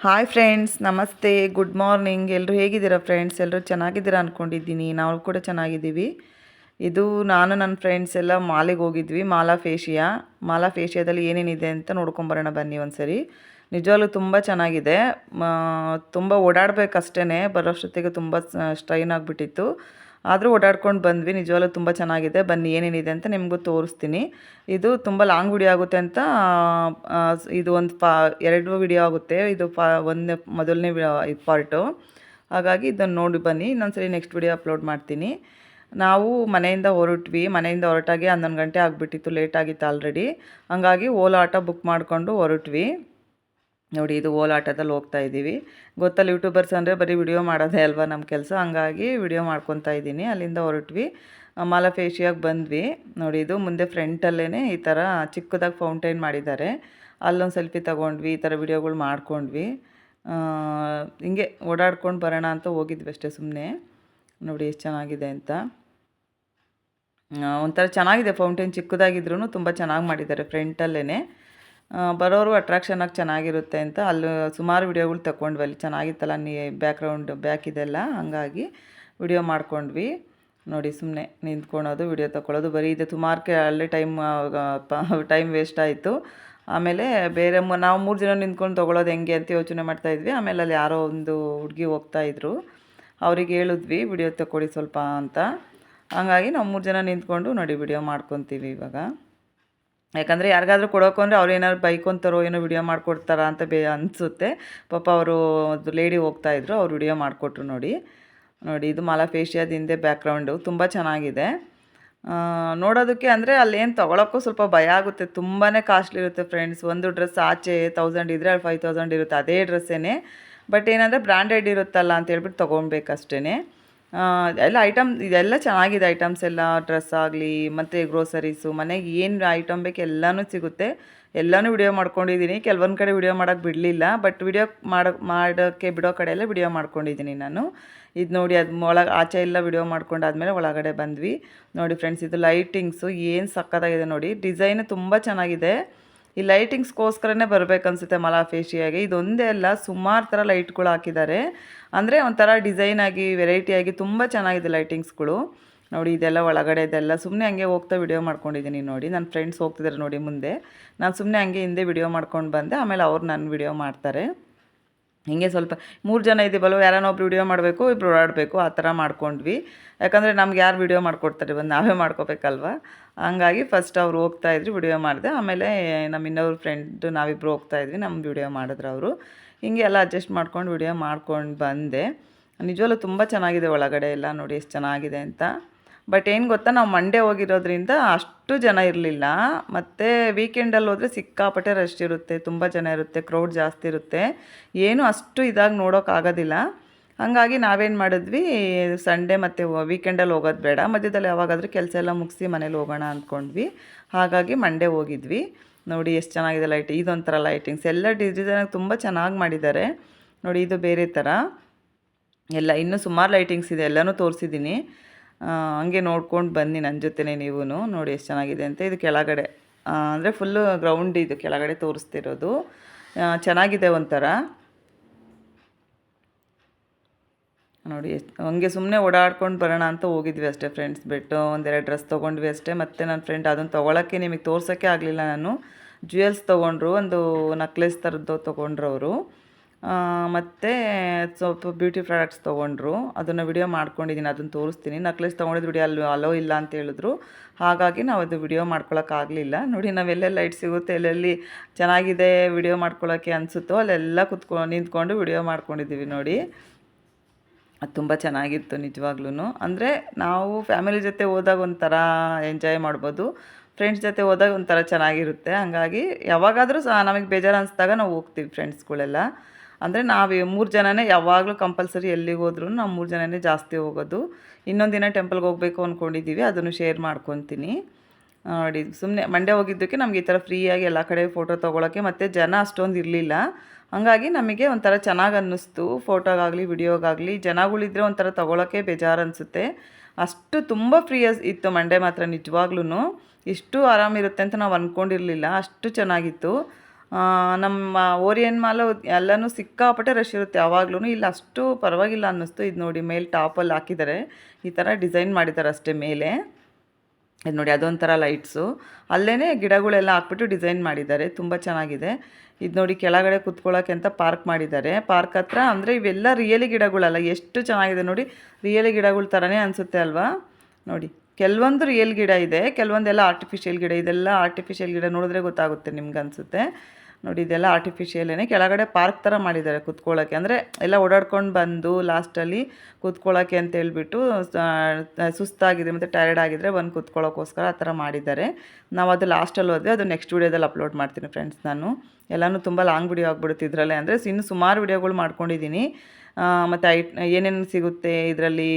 Hi friends, ನಮಸ್ತೆ, good morning. ಎಲ್ಲರೂ ಹೇಗಿದ್ದೀರಾ ಫ್ರೆಂಡ್ಸ್? ಎಲ್ಲರೂ ಚೆನ್ನಾಗಿದ್ದೀರಾ ಅಂದ್ಕೊಂಡಿದ್ದೀನಿ. ನಾವು ಕೂಡ ಚೆನ್ನಾಗಿದ್ದೀವಿ. ಇದು ನಾನು ನನ್ನ ಫ್ರೆಂಡ್ಸ್ ಎಲ್ಲ ಮಾಲಿಗೆ ಹೋಗಿದ್ವಿ. ಮಾಲಾ ಫೇಶಿಯಾದಲ್ಲಿ ಏನೇನಿದೆ ಅಂತ ನೋಡ್ಕೊಂಬರೋಣ ಬನ್ನಿ ಒಂದ್ಸರಿ. ನಿಜವಾಗ್ಲೂ ತುಂಬ ಚೆನ್ನಾಗಿದೆ. ತುಂಬ ಓಡಾಡಬೇಕಷ್ಟೇ, ಬರೋಷ್ಟೊತ್ತಿಗೆ ತುಂಬ ಸ್ಟ್ರೈನ್ ಆಗಿಬಿಟ್ಟಿತ್ತು. ಆದರೂ ಓಡಾಡ್ಕೊಂಡು ಬಂದ್ವಿ. ನಿಜವಾಗ್ಲೂ ತುಂಬ ಚೆನ್ನಾಗಿದೆ. ಬನ್ನಿ ಏನೇನಿದೆ ಅಂತ ನಿಮಗೂ ತೋರಿಸ್ತೀನಿ. ಇದು ತುಂಬ ಲಾಂಗ್ ವಿಡಿಯೋ ಆಗುತ್ತೆ ಅಂತ ಇದು ಒಂದು 2 ವಿಡಿಯೋ ಆಗುತ್ತೆ. ಇದು ಮೊದಲನೇ ಪಾರ್ಟು. ಹಾಗಾಗಿ ಇದನ್ನು ನೋಡಿ ಬನ್ನಿ. ಇನ್ನೊಂದ್ಸರಿ ನೆಕ್ಸ್ಟ್ ವಿಡಿಯೋ ಅಪ್ಲೋಡ್ ಮಾಡ್ತೀನಿ. ನಾವು ಮನೆಯಿಂದ ಹೊರಟಾಗಿ 11 ಗಂಟೆ ಆಗಿಬಿಟ್ಟಿತ್ತು, ಲೇಟ್ ಆಗಿತ್ತು ಆಲ್ರೆಡಿ. ಹಾಗಾಗಿ ಓಲಾ ಆಟೋ ಬುಕ್ ಮಾಡಿಕೊಂಡು ಹೊರಟ್ವಿ. ನೋಡಿ, ಇದು ಓಲಾ ಆಟೋದಲ್ಲಿ ಹೋಗ್ತಾ ಇದ್ದೀವಿ. ಗೊತ್ತಲ್ಲ, ಯೂಟ್ಯೂಬರ್ಸ್ ಅಂದರೆ ಬರೀ ವಿಡಿಯೋ ಮಾಡೋದೇ ಅಲ್ವಾ ನಮ್ಮ ಕೆಲಸ. ಹಂಗಾಗಿ ವಿಡಿಯೋ ಮಾಡ್ಕೊತಾ ಇದ್ದೀನಿ. ಅಲ್ಲಿಂದ ಹೊರಟ್ವಿ, ಮಾಲಾ ಫೇಶಿಯಾಗೆ ಬಂದ್ವಿ. ನೋಡಿ, ಇದು ಮುಂದೆ ಫ್ರಂಟಲ್ಲೇ ಈ ಥರ ಚಿಕ್ಕದಾಗಿ ಫೌಂಟೈನ್ ಮಾಡಿದ್ದಾರೆ. ಅಲ್ಲೊಂದು ಸೆಲ್ಫಿ ತೊಗೊಂಡ್ವಿ. ಈ ಥರ ವಿಡಿಯೋಗಳು ಮಾಡ್ಕೊಂಡ್ವಿ. ಹಿಂಗೆ ಓಡಾಡ್ಕೊಂಡು ಬರೋಣ ಅಂತ ಹೋಗಿದ್ವಿ ಅಷ್ಟೇ ಸುಮ್ಮನೆ. ನೋಡಿ ಎಷ್ಟು ಚೆನ್ನಾಗಿದೆ ಅಂತ. ಒಂಥರ ಚೆನ್ನಾಗಿದೆ ಫೌಂಟೇನ್. ಚಿಕ್ಕದಾಗಿದ್ರೂ ತುಂಬ ಚೆನ್ನಾಗಿ ಮಾಡಿದ್ದಾರೆ. ಫ್ರಂಟಲ್ಲೇ ಬರೋರು ಅಟ್ರಾಕ್ಷನಾಗಿ ಚೆನ್ನಾಗಿರುತ್ತೆ ಅಂತ ಅಲ್ಲಿ ಸುಮಾರು ವಿಡಿಯೋಗಳು ತಗೊಂಡ್ವಿ. ಅಲ್ಲಿ ಚೆನ್ನಾಗಿತ್ತಲ್ಲ, ಬ್ಯಾಕ್ ಇದೆಲ್ಲ, ಹಾಗಾಗಿ ವಿಡಿಯೋ ಮಾಡ್ಕೊಂಡ್ವಿ. ನೋಡಿ, ಸುಮ್ಮನೆ ನಿಂತ್ಕೊಳೋದು, ವಿಡಿಯೋ ತಗೊಳ್ಳೋದು, ಬರೀ ಇದೆ. ಸುಮಾರು ಅಲ್ಲೇ ಟೈಮ್ ವೇಸ್ಟ್ ಆಯಿತು. ಆಮೇಲೆ ಬೇರೆ ನಾವು 3 ಜನ ನಿಂತ್ಕೊಂಡು ತೊಗೊಳೋದು ಹೆಂಗೆ ಅಂತ ಯೋಚನೆ ಮಾಡ್ತಾಯಿದ್ವಿ. ಆಮೇಲೆ ಅಲ್ಲಿ ಯಾರೋ ಒಂದು ಹುಡುಗಿ ಹೋಗ್ತಾಯಿದ್ರು. ಅವ್ರಿಗೆ ಹೇಳಿದ್ವಿ ವಿಡಿಯೋ ತಗೊಳ್ಳಿ ಸ್ವಲ್ಪ ಅಂತ. ಹಾಗಾಗಿ ನಾವು 3 ಜನ ನಿಂತ್ಕೊಂಡು ನೋಡಿ ವಿಡಿಯೋ ಮಾಡ್ಕೊತೀವಿ ಇವಾಗ. ಯಾಕಂದರೆ ಯಾರಿಗಾದ್ರೂ ಕೊಡೋಕು ಅಂದರೆ ಅವ್ರು ಏನಾದ್ರು ಬೈಕೊಂತಾರೋ ಏನೋ ವಿಡಿಯೋ ಮಾಡಿಕೊಡ್ತಾರಾ ಅಂತ ಅನಿಸುತ್ತೆ. ಪಾಪ ಅವರು ಲೇಡಿ ಹೋಗ್ತಾಯಿದ್ರು, ಅವ್ರು ವಿಡಿಯೋ ಮಾಡಿಕೊಟ್ರು. ನೋಡಿ, ಇದು ಮಾಲಾ ಫೇಶಿಯಾದ ಹಿಂದೆ ಬ್ಯಾಕ್ಗ್ರೌಂಡು ತುಂಬ ಚೆನ್ನಾಗಿದೆ ನೋಡೋದಕ್ಕೆ. ಅಂದರೆ ಅಲ್ಲೇನು ತೊಗೊಳಕ್ಕೂ ಸ್ವಲ್ಪ ಭಯ ಆಗುತ್ತೆ. ತುಂಬಾ ಕಾಸ್ಟ್ಲಿ ಇರುತ್ತೆ ಫ್ರೆಂಡ್ಸ್. ಒಂದು ಡ್ರೆಸ್ ಆಚೆ 1000 ಇದ್ದರೆ ಅಲ್ಲಿ 5000 ಇರುತ್ತೆ, ಅದೇ ಡ್ರೆಸ್ಸೇ. ಬಟ್ ಏನಂದರೆ ಬ್ರ್ಯಾಂಡೆಡ್ ಇರುತ್ತಲ್ಲ ಅಂತ ಹೇಳ್ಬಿಟ್ಟು ತೊಗೊಬೇಕಷ್ಟೇ. ಎಲ್ಲ ಇದೆಲ್ಲ ಚೆನ್ನಾಗಿದೆ ಐಟಮ್ಸ್ ಎಲ್ಲ. ಡ್ರೆಸ್ ಆಗಲಿ ಮತ್ತು ಗ್ರೋಸರೀಸು, ಮನೆಗೆ ಏನು ಐಟಮ್ ಬೇಕು ಎಲ್ಲನೂ ಸಿಗುತ್ತೆ. ಎಲ್ಲನೂ ವಿಡಿಯೋ ಮಾಡ್ಕೊಂಡಿದ್ದೀನಿ. ಕೆಲವೊಂದು ಕಡೆ ವಿಡಿಯೋ ಮಾಡೋಕ್ಕೆ ಬಿಡಲಿಲ್ಲ, ಬಟ್ ವಿಡಿಯೋ ಮಾಡೋಕ್ಕೆ ಬಿಡೋ ಕಡೆ ಎಲ್ಲ ವಿಡಿಯೋ ಮಾಡ್ಕೊಂಡಿದ್ದೀನಿ ನಾನು. ಇದು ನೋಡಿ, ಅದು ಆಚೆ ಎಲ್ಲ ವಿಡಿಯೋ ಮಾಡ್ಕೊಂಡಾದ್ಮೇಲೆ ಒಳಗಡೆ ಬಂದ್ವಿ. ನೋಡಿ ಫ್ರೆಂಡ್ಸ್, ಇದು ಲೈಟಿಂಗ್ಸು ಏನು ಸಕ್ಕತ್ತಾಗಿದೆ ನೋಡಿ. ಡಿಸೈನು ತುಂಬ ಚೆನ್ನಾಗಿದೆ. ಈ ಲೈಟಿಂಗ್ಸ್ಗೋಸ್ಕರನೇ ಬರಬೇಕನ್ಸುತ್ತೆ ಮಾಲಾ ಫೇಶಿಯಾಗೆ. ಇದೊಂದೇ ಅಲ್ಲ, ಸುಮಾರು ಥರ ಲೈಟ್ಗಳು ಹಾಕಿದ್ದಾರೆ. ಅಂದರೆ ಒಂಥರ ಡಿಸೈನಾಗಿ, ವೆರೈಟಿಯಾಗಿ ತುಂಬ ಚೆನ್ನಾಗಿದೆ ಲೈಟಿಂಗ್ಸ್ಗಳು. ನೋಡಿ, ಇದೆಲ್ಲ ಒಳಗಡೆ ಇದೆಲ್ಲ ಸುಮ್ಮನೆ ಹಂಗೆ ಹೋಗ್ತಾ ವಿಡಿಯೋ ಮಾಡ್ಕೊಂಡಿದ್ದೀನಿ. ನೋಡಿ, ನನ್ನ ಫ್ರೆಂಡ್ಸ್ ಹೋಗ್ತಿದ್ದಾರೆ ನೋಡಿ ಮುಂದೆ. ನಾನು ಸುಮ್ಮನೆ ಹಂಗೆ ಹಿಂದೆ ವಿಡಿಯೋ ಮಾಡ್ಕೊಂಡು ಬಂದೆ. ಆಮೇಲೆ ಅವ್ರು ನನ್ನ ವಿಡಿಯೋ ಮಾಡ್ತಾರೆ. ಹೀಗೆ ಸ್ವಲ್ಪ 3 ಜನ ಇದ್ದೀವಲ್ವ, ಯಾರನ್ನೋ ಒಬ್ರು ವಿಡಿಯೋ ಮಾಡಬೇಕು, ಇಬ್ಬರು ಓಡಾಡಬೇಕು, ಆ ಥರ ಮಾಡ್ಕೊಂಡ್ವಿ. ಯಾಕಂದರೆ ನಮ್ಗೆ ಯಾರು ವಿಡಿಯೋ ಮಾಡಿಕೊಡ್ತಾರೆ, ಬಂದು ನಾವೇ ಮಾಡ್ಕೋಬೇಕಲ್ವ. ಹಂಗಾಗಿ ಫಸ್ಟ್ ಅವ್ರು ಹೋಗ್ತಾಯಿದ್ರು, ವಿಡಿಯೋ ಮಾಡಿದೆ. ಆಮೇಲೆ ನಮ್ಮ ಇನ್ನೊಬ್ರು ಫ್ರೆಂಡ್ ನಾವಿಬ್ಬರು ಹೋಗ್ತಾಯಿದ್ವಿ, ನಮ್ಮ ವಿಡಿಯೋ ಮಾಡಿದ್ರು ಅವರು. ಹೀಗೆ ಎಲ್ಲ ಅಡ್ಜಸ್ಟ್ ಮಾಡ್ಕೊಂಡು ವಿಡಿಯೋ ಮಾಡ್ಕೊಂಡು ಬಂದೆ. ನಿಜವಲ್ಲೂ ತುಂಬ ಚೆನ್ನಾಗಿದೆ ಒಳಗಡೆ ಎಲ್ಲ. ನೋಡಿ ಎಷ್ಟು ಚೆನ್ನಾಗಿದೆ ಅಂತ. ಬಟ್ ಏನು ಗೊತ್ತಾ, ನಾವು ಮಂಡೇ ಹೋಗಿರೋದ್ರಿಂದ ಅಷ್ಟು ಜನ ಇರಲಿಲ್ಲ. ಮತ್ತು ವೀಕೆಂಡಲ್ಲಿ ಹೋದರೆ ಸಿಕ್ಕಾಪಟ್ಟೆ ರಶ್ ಇರುತ್ತೆ, ತುಂಬ ಜನ ಇರುತ್ತೆ, ಕ್ರೌಡ್ ಜಾಸ್ತಿ ಇರುತ್ತೆ. ಏನು ಅಷ್ಟು ಇದಾಗಿ ನೋಡೋಕ್ಕಾಗೋದಿಲ್ಲ. ಹಾಗಾಗಿ ನಾವೇನು ಮಾಡಿದ್ವಿ, ಸಂಡೇ ಮತ್ತು ವೀಕೆಂಡಲ್ಲಿ ಹೋಗೋದು ಬೇಡ, ಮಧ್ಯದಲ್ಲಿ ಯಾವಾಗಾದರೂ ಕೆಲಸ ಎಲ್ಲ ಮುಗಿಸಿ ಮನೇಲಿ ಹೋಗೋಣ ಅಂದ್ಕೊಂಡ್ವಿ. ಹಾಗಾಗಿ ಮಂಡೇ ಹೋಗಿದ್ವಿ. ನೋಡಿ ಎಷ್ಟು ಚೆನ್ನಾಗಿದೆ ಇದೊಂಥರ ಲೈಟಿಂಗ್ಸ್ ಎಲ್ಲ ಡಿಸೈನಾಗಿ ತುಂಬ ಚೆನ್ನಾಗಿ ಮಾಡಿದ್ದಾರೆ. ನೋಡಿ, ಇದು ಬೇರೆ ಥರ ಎಲ್ಲ ಇನ್ನೂ ಸುಮಾರು ಲೈಟಿಂಗ್ಸ್ ಇದೆ, ಎಲ್ಲನೂ ತೋರಿಸಿದ್ದೀನಿ. ಹಂಗೆ ನೋಡ್ಕೊಂಡು ಬನ್ನಿ ನನ್ನ ಜೊತೆನೇ ನೀವು. ನೋಡಿ ಎಷ್ಟು ಚೆನ್ನಾಗಿದೆ ಅಂತ. ಇದು ಕೆಳಗಡೆ ಅಂದರೆ ಫುಲ್ಲು ಗ್ರೌಂಡ್, ಇದು ಕೆಳಗಡೆ ತೋರಿಸ್ತಿರೋದು. ಚೆನ್ನಾಗಿದೆ ಒಂಥರ. ನೋಡಿ ಹಂಗೆ ಸುಮ್ಮನೆ ಓಡಾಡ್ಕೊಂಡು ಬರೋಣ ಅಂತ ಹೋಗಿದ್ವಿ ಅಷ್ಟೇ ಫ್ರೆಂಡ್ಸ್. ಒಂದೆರಡು ಡ್ರೆಸ್ ತೊಗೊಂಡ್ವಿ ಅಷ್ಟೇ. ಮತ್ತು ನನ್ನ ಫ್ರೆಂಡ್ ಅದನ್ನು ತೊಗೊಳಕ್ಕೆ ನಿಮಗೆ ತೋರ್ಸೋಕ್ಕೆ ಆಗಲಿಲ್ಲ ನಾನು. ಜ್ಯುವೆಲ್ಸ್ ತೊಗೊಂಡ್ರು, ಒಂದು ನಕ್ಲೆಸ್ ಥರದ್ದು ತೊಗೊಂಡ್ರು ಅವರು. ಮತ್ತು ಸ್ವಲ್ಪ ಬ್ಯೂಟಿ ಪ್ರಾಡಕ್ಟ್ಸ್ ತೊಗೊಂಡ್ರು. ಅದನ್ನು ವಿಡಿಯೋ ಮಾಡ್ಕೊಂಡಿದ್ದೀನಿ, ಅದನ್ನು ತೋರಿಸ್ತೀನಿ. ನಕ್ಲೆಸ್ ತೊಗೊಂಡಿದ್ದು ವಿಡಿಯೋ ಅಲೋ ಇಲ್ಲ ಅಂತ ಹೇಳಿದ್ರು. ಹಾಗಾಗಿ ನಾವು ಅದು ವಿಡಿಯೋ ಮಾಡ್ಕೊಳಕ್ಕಾಗಲಿಲ್ಲ. ನೋಡಿ, ನಾವೆಲ್ಲೆಲ್ಲ ಲೈಟ್ ಸಿಗುತ್ತೆ, ಎಲ್ಲೆಲ್ಲಿ ಚೆನ್ನಾಗಿದೆ ವಿಡಿಯೋ ಮಾಡ್ಕೊಳ್ಳೋಕ್ಕೆ ಅನಿಸುತ್ತೋ ಅಲ್ಲೆಲ್ಲ ನಿಂತ್ಕೊಂಡು ವಿಡಿಯೋ ಮಾಡ್ಕೊಂಡಿದ್ದೀವಿ. ನೋಡಿ, ಅದು ತುಂಬ ಚೆನ್ನಾಗಿತ್ತು ನಿಜವಾಗ್ಲೂ. ಅಂದರೆ ನಾವು ಫ್ಯಾಮಿಲಿ ಜೊತೆ ಹೋದಾಗ ಒಂಥರ ಎಂಜಾಯ್ ಮಾಡ್ಬೋದು, ಫ್ರೆಂಡ್ಸ್ ಜೊತೆ ಹೋದಾಗ ಒಂಥರ ಚೆನ್ನಾಗಿರುತ್ತೆ. ಹಾಗಾಗಿ ಯಾವಾಗಾದರೂ ನಮಗೆ ಬೇಜಾರು ಅನಿಸ್ದಾಗ ನಾವು ಹೋಗ್ತೀವಿ ಫ್ರೆಂಡ್ಸ್ಗಳೆಲ್ಲ. ಅಂದರೆ ನಾವು 3 ಜನನೇ ಯಾವಾಗಲೂ ಕಂಪಲ್ಸರಿ ಎಲ್ಲಿಗೆ ಹೋದ್ರೂ ನಾವು 3 ಜನನೇ ಜಾಸ್ತಿ ಹೋಗೋದು. ಇನ್ನೊಂದು ದಿನ ಟೆಂಪಲ್ಗೆ ಹೋಗಬೇಕು ಅಂದ್ಕೊಂಡಿದ್ದೀವಿ, ಅದನ್ನು ಶೇರ್ ಮಾಡ್ಕೊತೀನಿ. ನೋಡಿ, ಸುಮ್ಮನೆ ಮಂಡೇ ಹೋಗಿದ್ದಕ್ಕೆ ನಮಗೆ ಈ ಥರ ಫ್ರೀಯಾಗಿ ಎಲ್ಲ ಕಡೆ ಫೋಟೋ ತೊಗೊಳಕ್ಕೆ, ಮತ್ತು ಜನ ಅಷ್ಟೊಂದು ಇರಲಿಲ್ಲ. ಹಾಗಾಗಿ ನಮಗೆ ಒಂಥರ ಚೆನ್ನಾಗಿ ಅನ್ನಿಸ್ತು. ಫೋಟೋಗಾಗಲಿ ವಿಡಿಯೋಗಾಗಲಿ ಜನಗಳಿದ್ರೆ ಒಂಥರ ತೊಗೊಳಕ್ಕೆ ಬೇಜಾರು ಅನಿಸುತ್ತೆ. ಅಷ್ಟು ತುಂಬ ಫ್ರೀ ಇತ್ತು ಮಂಡೇ ಮಾತ್ರ. ನಿಜವಾಗ್ಲೂ ಇಷ್ಟು ಆರಾಮಿರುತ್ತೆ ಅಂತ ನಾವು ಅಂದ್ಕೊಂಡಿರಲಿಲ್ಲ, ಅಷ್ಟು ಚೆನ್ನಾಗಿತ್ತು. ನಮ್ಮ ಓರಿಯನ್ ಮಾಲು ಎಲ್ಲನೂ ಸಿಕ್ಕಾಪಟ್ಟೆ ರಶ್ ಇರುತ್ತೆ ಯಾವಾಗ್ಲೂ. ಇಲ್ಲಿ ಅಷ್ಟು ಪರವಾಗಿಲ್ಲ ಅನ್ನಿಸ್ತು. ಇದು ನೋಡಿ ಮೇಲೆ ಟಾಪಲ್ಲಿ ಹಾಕಿದ್ದಾರೆ, ಈ ಥರ ಡಿಸೈನ್ ಮಾಡಿದ್ದಾರೆ ಅಷ್ಟೇ ಮೇಲೆ. ಇದು ನೋಡಿ ಅದೊಂಥರ ಲೈಟ್ಸು, ಅಲ್ಲೇ ಗಿಡಗಳೆಲ್ಲ ಹಾಕ್ಬಿಟ್ಟು ಡಿಸೈನ್ ಮಾಡಿದ್ದಾರೆ, ತುಂಬ ಚೆನ್ನಾಗಿದೆ. ಇದು ನೋಡಿ ಕೆಳಗಡೆ ಕುತ್ಕೊಳ್ಳೋಕ್ಕೆ ಅಂತ ಪಾರ್ಕ್ ಮಾಡಿದ್ದಾರೆ. ಪಾರ್ಕ್ ಹತ್ರ ಅಂದರೆ ಇವೆಲ್ಲ ರಿಯಲಿ ಗಿಡಗಳಲ್ಲ, ಎಷ್ಟು ಚೆನ್ನಾಗಿದೆ ನೋಡಿ, ರಿಯಲಿ ಗಿಡಗಳ ಥರನೇ ಅನಿಸುತ್ತೆ ಅಲ್ವಾ. ನೋಡಿ ಕೆಲವೊಂದು ರಿಯಲ್ ಗಿಡ ಇದೆ, ಕೆಲವೊಂದೆಲ್ಲ ಆರ್ಟಿಫಿಷಿಯಲ್ ಗಿಡ. ಇದೆಲ್ಲ ಆರ್ಟಿಫಿಷಿಯಲ್ ಗಿಡ, ನೋಡಿದ್ರೆ ಗೊತ್ತಾಗುತ್ತೆ ನಿಮ್ಗೆ ಅನಿಸುತ್ತೆ ನೋಡಿ. ಇದೆಲ್ಲ ಆರ್ಟಿಫಿಷಿಯಲೇ. ಕೆಳಗಡೆ ಪಾರ್ಕ್ ಥರ ಮಾಡಿದ್ದಾರೆ ಕುತ್ಕೊಳ್ಳೋಕ್ಕೆ, ಅಂದರೆ ಎಲ್ಲ ಓಡಾಡ್ಕೊಂಡು ಬಂದು ಲಾಸ್ಟಲ್ಲಿ ಕೂತ್ಕೊಳ್ಳೋಕ್ಕೆ ಅಂತ ಹೇಳ್ಬಿಟ್ಟು ಸುಸ್ತಾಗಿದೆ ಮತ್ತು ಟಯರ್ಡ್ ಆಗಿದ್ರೆ ಬಂದು ಕೂತ್ಕೊಳ್ಳೋಕ್ಕೋಸ್ಕರ ಆ ಥರ ಮಾಡಿದ್ದಾರೆ. ನಾವು ಅದು ಲಾಸ್ಟಲ್ಲಿ ಹೋದರೆ ಅದು ನೆಕ್ಸ್ಟ್ ವೀಡಿಯೋದಲ್ಲಿ ಅಪ್ಲೋಡ್ ಮಾಡ್ತೀನಿ ಫ್ರೆಂಡ್ಸ್. ನಾನು ಎಲ್ಲನೂ ತುಂಬ ಲಾಂಗ್ ವಿಡಿಯೋ ಆಗ್ಬಿಡುತ್ತೆ ಇದರಲ್ಲೇ, ಅಂದರೆ ಇನ್ನು ಸುಮಾರು ವಿಡಿಯೋಗಳು ಮಾಡ್ಕೊಂಡಿದ್ದೀನಿ. ಮತ್ತು ಏನೇನು ಸಿಗುತ್ತೆ ಇದರಲ್ಲಿ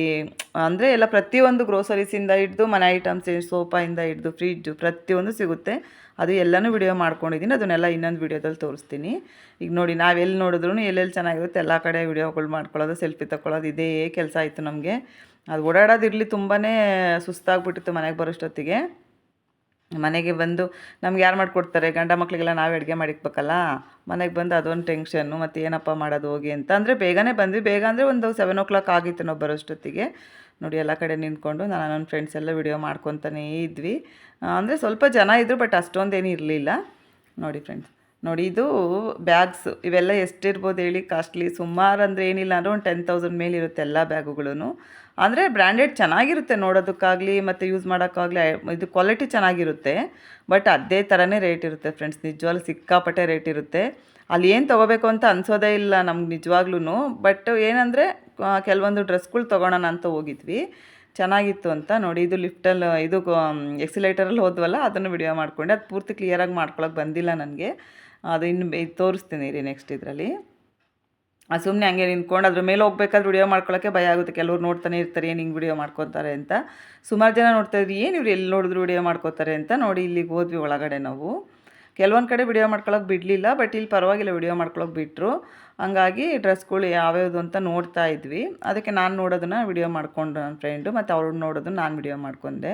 ಅಂದರೆ ಎಲ್ಲ ಪ್ರತಿಯೊಂದು ಗ್ರೋಸರೀಸಿಂದ ಹಿಡಿದು ಮನೆ ಐಟಮ್ಸ್, ಸೋಫಾಯಿಂದ ಹಿಡಿದು ಫ್ರಿಡ್ಜು ಪ್ರತಿಯೊಂದು ಸಿಗುತ್ತೆ. ಅದು ಎಲ್ಲನೂ ವಿಡಿಯೋ ಮಾಡ್ಕೊಂಡಿದ್ದೀನಿ, ಅದನ್ನೆಲ್ಲ ಇನ್ನೊಂದು ವಿಡಿಯೋದಲ್ಲಿ ತೋರಿಸ್ತೀನಿ. ಈಗ ನೋಡಿ ನಾವೆಲ್ಲಿ ನೋಡಿದ್ರೂ ಎಲ್ಲೆಲ್ಲಿ ಚೆನ್ನಾಗಿರುತ್ತೆ ಎಲ್ಲ ಕಡೆ ವಿಡಿಯೋಗಳು ಮಾಡ್ಕೊಳ್ಳೋದು, ಸೆಲ್ಫಿ ತಗೊಳ್ಳೋದು, ಇದೇ ಕೆಲಸ ಆಯಿತು ನಮಗೆ. ಅದು ಓಡಾಡೋದಿರಲಿ, ತುಂಬಾ ಸುಸ್ತಾಗ್ಬಿಟ್ಟಿತ್ತು ಮನೆಗೆ ಬರೋಷ್ಟೊತ್ತಿಗೆ. ಮನೆಗೆ ಬಂದು ನಮ್ಗೆ ಯಾರು ಮಾಡಿಕೊಡ್ತಾರೆ, ಗಂಡ ಮಕ್ಕಳಿಗೆಲ್ಲ ನಾವೇ ಅಡುಗೆ ಮಾಡಿಕ್ಬೇಕಲ್ಲ. ಮನೆಗೆ ಬಂದು ಅದೊಂದು ಟೆನ್ಷನ್ನು, ಮತ್ತು ಏನಪ್ಪ ಮಾಡೋದು ಹೋಗಿ ಅಂತ. ಅಂದರೆ ಬೇಗನೆ ಬಂದ್ವಿ, ಬೇಗ ಅಂದರೆ ಒಂದು 7 o'clock ಆಗಿತ್ತು ನಾವು ಬರೋಷ್ಟೊತ್ತಿಗೆ. ನೋಡಿ ಎಲ್ಲ ಕಡೆ ನಿಂತ್ಕೊಂಡು ನಾನು ನನ್ನ ಫ್ರೆಂಡ್ಸ್ ಎಲ್ಲ ವಿಡಿಯೋ ಮಾಡ್ಕೊತಾನೇ ಇದ್ವಿ. ಅಂದರೆ ಸ್ವಲ್ಪ ಜನ ಇದ್ದರು, ಬಟ್ ಅಷ್ಟೊಂದೇನು ಇರಲಿಲ್ಲ. ನೋಡಿ ಫ್ರೆಂಡ್ಸ್, ನೋಡಿ ಇದು ಬ್ಯಾಗ್ಸ್, ಇವೆಲ್ಲ ಎಷ್ಟಿರ್ಬೋದು ಹೇಳಿ ಕಾಸ್ಟ್ಲಿ. ಸುಮಾರು ಅಂದರೆ ಏನಿಲ್ಲ ಅಂದರೆ ಒಂದು 10,000 ಮೇಲೆ ಇರುತ್ತೆ ಎಲ್ಲ ಬ್ಯಾಗುಗಳೂ. ಅಂದರೆ ಬ್ರ್ಯಾಂಡೆಡ್ ಚೆನ್ನಾಗಿರುತ್ತೆ ನೋಡೋದಕ್ಕಾಗಲಿ ಮತ್ತು ಯೂಸ್ ಮಾಡೋಕ್ಕಾಗಲಿ, ಇದು ಕ್ವಾಲಿಟಿ ಚೆನ್ನಾಗಿರುತ್ತೆ. ಬಟ್ ಅದೇ ಥರನೇ ರೇಟ್ ಇರುತ್ತೆ ಫ್ರೆಂಡ್ಸ್, ನಿಜವಾಗ್ಲೂ ಸಿಕ್ಕಾಪಟ್ಟೆ ರೇಟ್ ಇರುತ್ತೆ. ಅಲ್ಲಿ ಏನು ತೊಗೋಬೇಕು ಅಂತ ಅನಿಸೋದೇ ಇಲ್ಲ ನಮ್ಗೆ ನಿಜವಾಗ್ಲೂ. ಬಟ್ ಏನಂದರೆ ಕೆಲವೊಂದು ಡ್ರೆಸ್ಗಳು ತೊಗೊಳೋಣ ಅಂತ ಹೋಗಿದ್ವಿ, ಚೆನ್ನಾಗಿತ್ತು ಅಂತ. ನೋಡಿ ಇದು ಲಿಫ್ಟಲ್ಲಿ, ಇದು ಎಕ್ಸಿಲೇಟರಲ್ಲಿ ಹೋದ್ವಲ್ಲ, ಅದನ್ನು ವಿಡಿಯೋ ಮಾಡಿಕೊಂಡೆ. ಅದು ಪೂರ್ತಿ ಕ್ಲಿಯರಾಗಿ ಮಾಡ್ಕೊಳಕ್ಕೆ ಬಂದಿಲ್ಲ ನನಗೆ, ಅದು ಇನ್ನು ತೋರಿಸ್ತೀನಿ ರೀ ನೆಕ್ಸ್ಟ್ ಇದರಲ್ಲಿ. ಸುಮ್ಮನೆ ಹಂಗೆ ನಿಂತ್ಕೊಂಡು ಅದ್ರ ಮೇಲೆ ಹೋಗ್ಬೇಕಾದ್ರೆ ವಿಡಿಯೋ ಮಾಡ್ಕೊಳ್ಳೋಕ್ಕೆ ಭಯ ಆಗುತ್ತೆ. ಕೆಲವ್ರು ನೋಡ್ತಾನೆ ಇರ್ತಾರೆ, ಏನು ಹಿಂಗೆ ವಿಡಿಯೋ ಮಾಡ್ಕೊತಾರೆ ಅಂತ. ಸುಮಾರು ಜನ ನೋಡ್ತಾಯಿದ್ರಿ, ಏನು ಇವ್ರು ಎಲ್ಲಿ ನೋಡಿದ್ರು ವಿಡಿಯೋ ಮಾಡ್ಕೋತಾರೆ ಅಂತ. ನೋಡಿ ಇಲ್ಲಿಗೆ ಹೋದ್ವಿ ಒಳಗಡೆ ನಾವು. ಕೆಲವೊಂದು ಕಡೆ ವಿಡಿಯೋ ಮಾಡ್ಕೊಳಕ್ಕೆ ಬಿಡಲಿಲ್ಲ, ಬಟ್ ಇಲ್ಲಿ ಪರವಾಗಿಲ್ಲ ವಿಡಿಯೋ ಮಾಡ್ಕೊಳಕ್ಕೆ ಬಿಟ್ಟರು. ಹಂಗಾಗಿ ಡ್ರೆಸ್ಗಳು ಯಾವ್ಯಾವುದು ಅಂತ ನೋಡ್ತಾ ಇದ್ವಿ. ಅದಕ್ಕೆ ನಾನು ನೋಡೋದನ್ನು ವಿಡಿಯೋ ಮಾಡ್ಕೊಂಡು ನನ್ನ ಫ್ರೆಂಡು, ಮತ್ತು ಅವ್ರು ನೋಡೋದನ್ನು ನಾನು ವಿಡಿಯೋ ಮಾಡ್ಕೊಂಡೆ.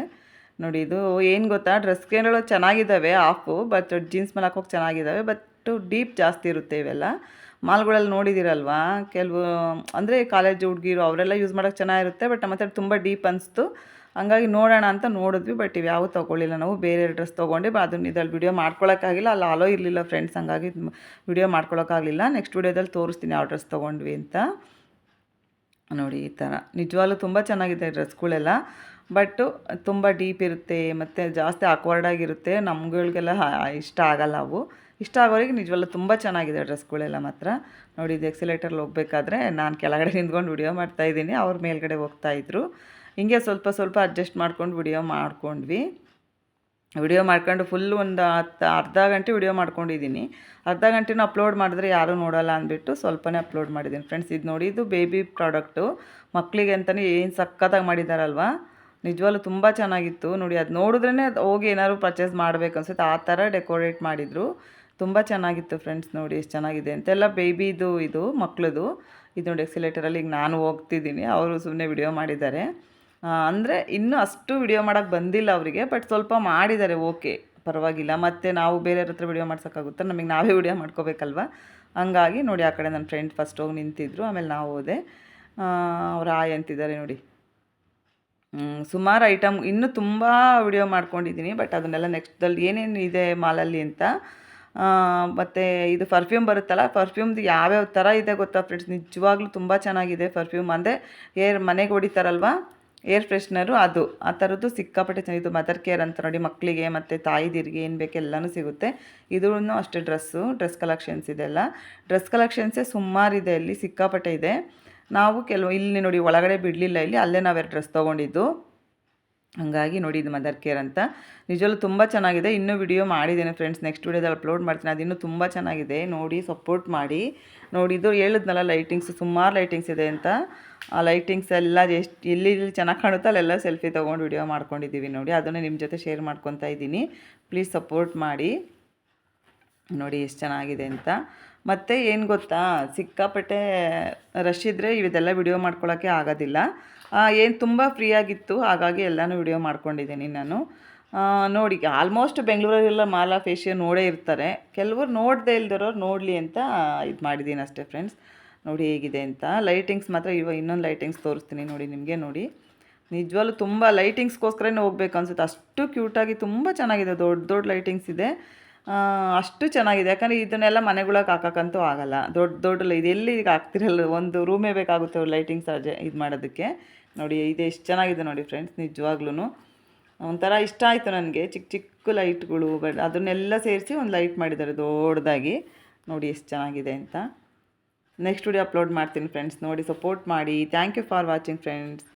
ನೋಡಿ ಇದು ಏನು ಗೊತ್ತಾ, ಡ್ರೆಸ್ಗಳು ಚೆನ್ನಾಗಿದ್ದಾವೆ ಆಫು, ಬಟ್ ಜೀನ್ಸ್ ಮೇಲೆ ಹಾಕೋಕೆ ಚೆನ್ನಾಗಿದ್ದಾವೆ, ಬಟ್ ಡೀಪ್ ಜಾಸ್ತಿ ಇರುತ್ತೆ ಇವೆಲ್ಲ. ಮಾಲ್ಗಳಲ್ಲಿ ನೋಡಿದ್ದೀರಲ್ವಾ, ಕೆಲವು ಅಂದರೆ ಕಾಲೇಜ್ ಹುಡುಗಿರು ಅವರೆಲ್ಲ ಯೂಸ್ ಮಾಡೋಕ್ಕೆ ಚೆನ್ನಾಗಿರುತ್ತೆ, ಬಟ್ ನಮ್ಮ ಹತ್ರ ತುಂಬ ಡೀಪ್ ಅನಿಸ್ತು. ಹಂಗಾಗಿ ನೋಡೋಣ ಅಂತ ನೋಡಿದ್ವಿ, ಬಟ್ ಇವು ಯಾವೂ ತೊಗೊಳ್ಳಿಲ್ಲ ನಾವು. ಬೇರೆ ಡ್ರೆಸ್ ತೊಗೊಂಡೆ, ಅದನ್ನು ಇದ್ರಲ್ಲಿ ವಿಡಿಯೋ ಮಾಡ್ಕೊಳಕ್ಕಾಗಿಲ್ಲ, ಅಲ್ಲಿ ಅಲೋ ಇರಲಿಲ್ಲ ಫ್ರೆಂಡ್ಸ್, ಹಂಗಾಗಿ ವಿಡಿಯೋ ಮಾಡ್ಕೊಳಕ್ಕಾಗಲಿಲ್ಲ. ನೆಕ್ಸ್ಟ್ ವಿಡಿಯೋದಲ್ಲಿ ತೋರಿಸ್ತೀನಿ ಯಾವ ಡ್ರೆಸ್ ತೊಗೊಂಡ್ವಿ ಅಂತ. ನೋಡಿ ಈ ಥರ ನಿಜವಾಗ್ಲೂ ತುಂಬ ಚೆನ್ನಾಗಿದೆ ಡ್ರೆಸ್ಗಳೆಲ್ಲ, ಬಟ್ಟು ತುಂಬ ಡೀಪ್ ಇರುತ್ತೆ ಮತ್ತು ಜಾಸ್ತಿ ಆಕ್ವರ್ಡಾಗಿರುತ್ತೆ. ನಮ್ಗಳಿಗೆಲ್ಲ ಇಷ್ಟ ಆಗಲ್ಲ ಅವು. ಇಷ್ಟ ಆಗೋರಿಗೆ ನಿಜವಲ್ಲ ತುಂಬ ಚೆನ್ನಾಗಿದೆ ಡ್ರೆಸ್ಗಳೆಲ್ಲ ಮಾತ್ರ. ನೋಡಿ ಇದು ಎಕ್ಸಿಲೇಟರ್ಲ್ಲಿ ಹೋಗಬೇಕಾದ್ರೆ ನಾನು ಕೆಳಗಡೆ ನಿಂತ್ಕೊಂಡು ವಿಡಿಯೋ ಮಾಡ್ತಾಯಿದ್ದೀನಿ, ಅವ್ರ ಮೇಲ್ಗಡೆ ಹೋಗ್ತಾಯಿದ್ರು. ಹಿಂಗೆ ಸ್ವಲ್ಪ ಸ್ವಲ್ಪ ಅಡ್ಜಸ್ಟ್ ಮಾಡ್ಕೊಂಡು ವಿಡಿಯೋ ಮಾಡ್ಕೊಂಡ್ವಿ. ವಿಡಿಯೋ ಮಾಡ್ಕೊಂಡು ಫುಲ್ಲು ಒಂದು ಅರ್ಧ ಗಂಟೆ ವಿಡಿಯೋ ಮಾಡ್ಕೊಂಡಿದ್ದೀನಿ. ಅರ್ಧ ಗಂಟೆನೂ ಅಪ್ಲೋಡ್ ಮಾಡಿದ್ರೆ ಯಾರೂ ನೋಡೋಲ್ಲ ಅಂದ್ಬಿಟ್ಟು ಸ್ವಲ್ಪನೇ ಅಪ್ಲೋಡ್ ಮಾಡಿದ್ದೀನಿ ಫ್ರೆಂಡ್ಸ್. ಇದು ನೋಡಿ, ಇದು ಬೇಬಿ ಪ್ರಾಡಕ್ಟು, ಮಕ್ಕಳಿಗೆ ಅಂತಲೇ ಏನು ಸಕ್ಕತ್ತಾಗಿ ಮಾಡಿದ್ದಾರಲ್ವ. ನಿಜವಾಗ್ಲೂ ತುಂಬ ಚೆನ್ನಾಗಿತ್ತು ನೋಡಿ. ಅದು ನೋಡಿದ್ರೇ ಹೋಗಿ ಏನಾದ್ರು ಪರ್ಚೇಸ್ ಮಾಡಬೇಕು ಅನ್ಸುತ್ತೆ, ಆ ಥರ ಡೆಕೋರೇಟ್ ಮಾಡಿದರು. ತುಂಬ ಚೆನ್ನಾಗಿತ್ತು ಫ್ರೆಂಡ್ಸ್. ನೋಡಿ ಎಷ್ಟು ಚೆನ್ನಾಗಿದೆ ಅಂತೆಲ್ಲ. ಬೇಬಿದು ಇದು ಮಕ್ಕಳದು. ಇದು ನೋಡಿ ಎಕ್ಸಿಲೇಟರಲ್ಲಿ ಈಗ ನಾನು ಹೋಗ್ತಿದ್ದೀನಿ, ಅವರು ಸುಮ್ಮನೆ ವಿಡಿಯೋ ಮಾಡಿದ್ದಾರೆ. ಅಂದರೆ ಇನ್ನೂ ಅಷ್ಟು ವಿಡಿಯೋ ಮಾಡೋಕ್ಕೆ ಬಂದಿಲ್ಲ ಅವರಿಗೆ, ಬಟ್ ಸ್ವಲ್ಪ ಮಾಡಿದ್ದಾರೆ, ಓಕೆ ಪರವಾಗಿಲ್ಲ. ಮತ್ತು ನಾವು ಬೇರೆಯವ್ರ ಹತ್ರ ವಿಡಿಯೋ ಮಾಡ್ಸೋಕ್ಕಾಗುತ್ತೆ, ನಮಗೆ ನಾವೇ ವಿಡಿಯೋ ಮಾಡ್ಕೋಬೇಕಲ್ವ. ಹಂಗಾಗಿ ನೋಡಿ ಆ ಕಡೆ ನನ್ನ ಫ್ರೆಂಡ್ ಫಸ್ಟ್ ಹೋಗಿ ನಿಂತಿದ್ರು, ಆಮೇಲೆ ನಾವು ಹೋದೆ. ಅವ್ರು ಆಯ್ ಅಂತಿದ್ದಾರೆ ನೋಡಿ. ಸುಮಾರು ಐಟಮ್ ಇನ್ನೂ ತುಂಬ ವಿಡಿಯೋ ಮಾಡ್ಕೊಂಡಿದ್ದೀನಿ, ಬಟ್ ಅದನ್ನೆಲ್ಲ ನೆಕ್ಸ್ಟಲ್ಲಿ ಏನೇನು ಇದೆ ಮಾಲಲ್ಲಿ ಅಂತ. ಮತ್ತು ಇದು ಪರ್ಫ್ಯೂಮ್ ಬರುತ್ತಲ್ಲ, ಪರ್ಫ್ಯೂಮ್ದು ಯಾವ್ಯಾವ ಥರ ಇದೆ ಗೊತ್ತಾ ಫ್ರೆಂಡ್ಸ್, ನಿಜವಾಗ್ಲೂ ತುಂಬ ಚೆನ್ನಾಗಿದೆ ಪರ್ಫ್ಯೂಮ್. ಅಂದರೆ ಮನೆಗೆ ಹೊಡಿತಾರಲ್ವ ಏರ್ ಫ್ರೆಶ್ನರು, ಅದು ಆ ಥರದ್ದು ಸಿಕ್ಕಾಪಟ್ಟೆ ಚೆನ್ನಾಗಿತ್ತು. ಮದರ್ ಕೇರ್ ಅಂತ ನೋಡಿ, ಮಕ್ಕಳಿಗೆ ಮತ್ತು ತಾಯಿದಿರಿಗೆ ಏನು ಬೇಕು ಎಲ್ಲನೂ ಸಿಗುತ್ತೆ. ಇದೂ ಅಷ್ಟೇ ಡ್ರೆಸ್ ಕಲೆಕ್ಷನ್ಸ್ ಇದೆಲ್ಲ. ಡ್ರೆಸ್ ಕಲೆಕ್ಷನ್ಸೇ ಸುಮಾರಿದೆ ಇಲ್ಲಿ, ಸಿಕ್ಕಾಪಟ್ಟೆ ಇದೆ. ನಾವು ಇಲ್ಲಿ ನೋಡಿ ಒಳಗಡೆ ಬಿಡಲಿಲ್ಲ, ಇಲ್ಲಿ ಅಲ್ಲೇ ನಾವೆರಡು ಡ್ರೆಸ್ ತೊಗೊಂಡಿದ್ದು. ಹಾಗಾಗಿ ನೋಡಿ ಇದು ಮದರ್ ಕೇರ್ ಅಂತ, ನಿಜವಲ್ಲೂ ತುಂಬ ಚೆನ್ನಾಗಿದೆ. ಇನ್ನೂ ವಿಡಿಯೋ ಮಾಡಿದ್ದೇನೆ ಫ್ರೆಂಡ್ಸ್, ನೆಕ್ಸ್ಟ್ ವಿಡಿಯೋದಲ್ಲಿ ಅಪ್ಲೋಡ್ ಮಾಡ್ತೀನಿ. ಅದು ಇನ್ನೂ ತುಂಬ ಚೆನ್ನಾಗಿದೆ, ನೋಡಿ ಸಪೋರ್ಟ್ ಮಾಡಿ. ನೋಡಿ ಇದು ಹೇಳಿದ್ನಲ್ಲ ಲೈಟಿಂಗ್ಸ್, ಸುಮಾರು ಲೈಟಿಂಗ್ಸ್ ಇದೆ ಅಂತ. ಆ ಲೈಟಿಂಗ್ಸ್ ಎಲ್ಲ ಎಲ್ಲಿ ಚೆನ್ನಾಗಿ ಕಾಣುತ್ತೋ ಅಲ್ಲೆಲ್ಲ ಸೆಲ್ಫಿ ತೊಗೊಂಡು ವಿಡಿಯೋ ಮಾಡ್ಕೊಂಡಿದ್ದೀವಿ ನೋಡಿ. ಅದನ್ನು ನಿಮ್ಮ ಜೊತೆ ಶೇರ್ ಮಾಡ್ಕೊತಾ ಇದ್ದೀನಿ, ಪ್ಲೀಸ್ ಸಪೋರ್ಟ್ ಮಾಡಿ. ನೋಡಿ ಎಷ್ಟು ಚೆನ್ನಾಗಿದೆ ಅಂತ. ಮತ್ತು ಏನು ಗೊತ್ತಾ, ಸಿಕ್ಕಾಪಟ್ಟೆ ರಶ್ ಇದ್ದರೆ ಇದೆಲ್ಲ ವಿಡಿಯೋ ಮಾಡ್ಕೊಳ್ಳೋಕ್ಕೆ ಆಗೋದಿಲ್ಲ. ಏನು ತುಂಬ ಫ್ರೀಯಾಗಿತ್ತು, ಹಾಗಾಗಿ ಎಲ್ಲನೂ ವಿಡಿಯೋ ಮಾಡ್ಕೊಂಡಿದ್ದೀನಿ ನಾನು. ನೋಡಿ ಆಲ್ಮೋಸ್ಟ್ ಬೆಂಗಳೂರಲ್ಲೆಲ್ಲ ಮಾಲಾ ಫೇಶಿಯಲ್ ನೋಡೇ ಇರ್ತಾರೆ. ಕೆಲವರು ನೋಡದೇ ಇಲ್ದಿರೋರು ನೋಡಲಿ ಅಂತ ಇದು ಮಾಡಿದ್ದೀನಿ ಅಷ್ಟೇ ಫ್ರೆಂಡ್ಸ್. ನೋಡಿ ಹೇಗಿದೆ ಅಂತ. ಲೈಟಿಂಗ್ಸ್ ಮಾತ್ರ ಇನ್ನೊಂದು ಲೈಟಿಂಗ್ಸ್ ತೋರಿಸ್ತೀನಿ ನೋಡಿ ನಿಮಗೆ. ನೋಡಿ ನಿಜವಾಗ್ಲೂ ತುಂಬ ಲೈಟಿಂಗ್ಸ್ಗೋಸ್ಕರನೇ ಹೋಗ್ಬೇಕು ಅನ್ಸುತ್ತೆ, ಅಷ್ಟು ಕ್ಯೂಟಾಗಿ ತುಂಬ ಚೆನ್ನಾಗಿದೆ. ದೊಡ್ಡ ದೊಡ್ಡ ಲೈಟಿಂಗ್ಸ್ ಇದೆ, ಅಷ್ಟು ಚೆನ್ನಾಗಿದೆ. ಯಾಕಂದರೆ ಇದನ್ನೆಲ್ಲ ಮನೆಗಳಿಗೆ ಹಾಕೋಕ್ಕಂತೂ ಆಗಲ್ಲ. ದೊಡ್ಡ ದೊಡ್ಡ ಇದು ಎಲ್ಲಿ ಈಗ ಹಾಕ್ತಿರಲ್ಲ, ಒಂದು ರೂಮೇ ಬೇಕಾಗುತ್ತೆ ಲೈಟಿಂಗ್ಸ್ ಇದು ಮಾಡೋದಕ್ಕೆ. ನೋಡಿ ಇದು ಎಷ್ಟು ಚೆನ್ನಾಗಿದೆ ನೋಡಿ ಫ್ರೆಂಡ್ಸ್. ನಿಜವಾಗ್ಲೂ ಒಂಥರ ಇಷ್ಟ ಆಯಿತು ನನಗೆ. ಚಿಕ್ಕ ಚಿಕ್ಕ ಲೈಟ್ಗಳು ಅದನ್ನೆಲ್ಲ ಸೇರಿಸಿ ಒಂದು ಲೈಟ್ ಮಾಡಿದ್ದಾರೆ ದೊಡ್ಡದಾಗಿ. ನೋಡಿ ಎಷ್ಟು ಚೆನ್ನಾಗಿದೆ ಅಂತ. ನೆಕ್ಸ್ಟ್ ವಿಡಿಯೋ ಅಪ್ಲೋಡ್ ಮಾಡ್ತೀನಿ ಫ್ರೆಂಡ್ಸ್. ನೋಡಿ ಸಪೋರ್ಟ್ ಮಾಡಿ. Thank you for watching friends.